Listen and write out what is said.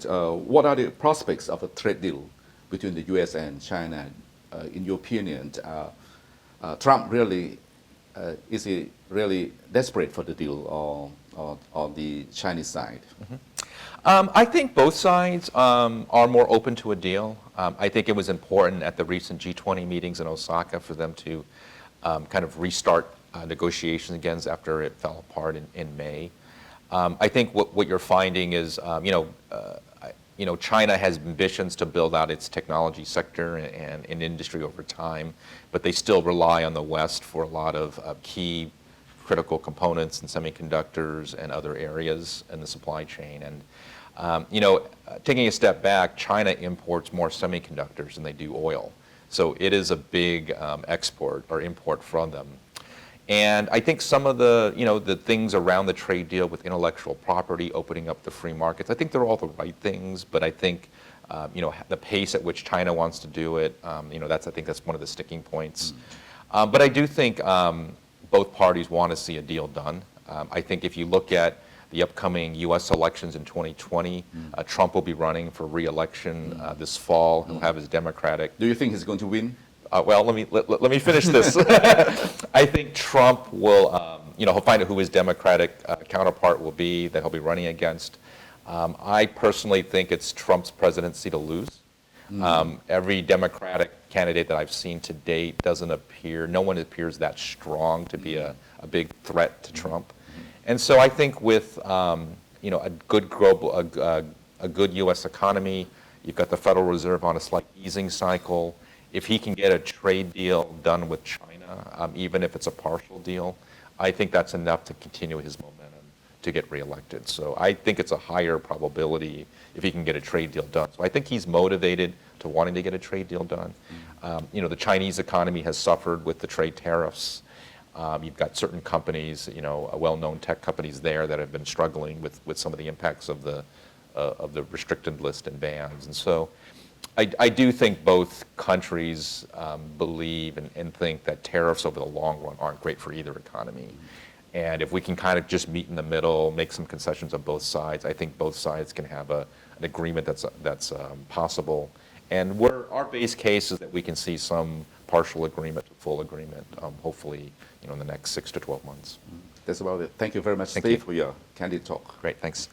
what are the prospects of a trade deal between the U.S. and China? In your opinion, Trump really is he really desperate for the deal, or the Chinese side? I think both sides are more open to a deal. I think it was important at the recent G20 meetings in Osaka for them to kind of restart negotiations again after it fell apart in May. I think what you're finding is, China has ambitions to build out its technology sector and industry over time, but they still rely on the West for a lot of key critical components and semiconductors and other areas in the supply chain. And taking a step back, China imports more semiconductors than they do oil, so it is a big export or import from them. And I think some of the things around the trade deal with intellectual property, opening up the free markets, I think they're all the right things, but I think the pace at which China wants to do it, I think that's one of the sticking points. But I do think both parties want to see a deal done. I think if you look at the upcoming U.S. elections in 2020, Trump will be running for re-election this fall. He'll have his Democratic. Do you think he's going to win? Well, let me finish this. I think Trump will, he'll find out who his Democratic counterpart will be that he'll be running against. I personally think it's Trump's presidency to lose. Every Democratic candidate that I've seen to date no one appears that strong to be a big threat to Trump. And so I think with, a good U.S. economy, you've got the Federal Reserve on a slight easing cycle. If he can get a trade deal done with China, even if it's a partial deal, I think that's enough to continue his momentum to get reelected. So I think it's a higher probability if he can get a trade deal done. So I think he's motivated to wanting to get a trade deal done. The Chinese economy has suffered with the trade tariffs. You've got certain companies, well-known tech companies there that have been struggling with some of the impacts of the restricted list and bans. And so I do think both countries believe and think that tariffs over the long run aren't great for either economy. And if we can kind of just meet in the middle, make some concessions on both sides, I think both sides can have an agreement that's possible. And our base case is that we can see some partial agreement to full agreement, hopefully, in the next 6 to 12 months. That's about it. Thank you very much, Steve, for your candid talk. Great, thanks.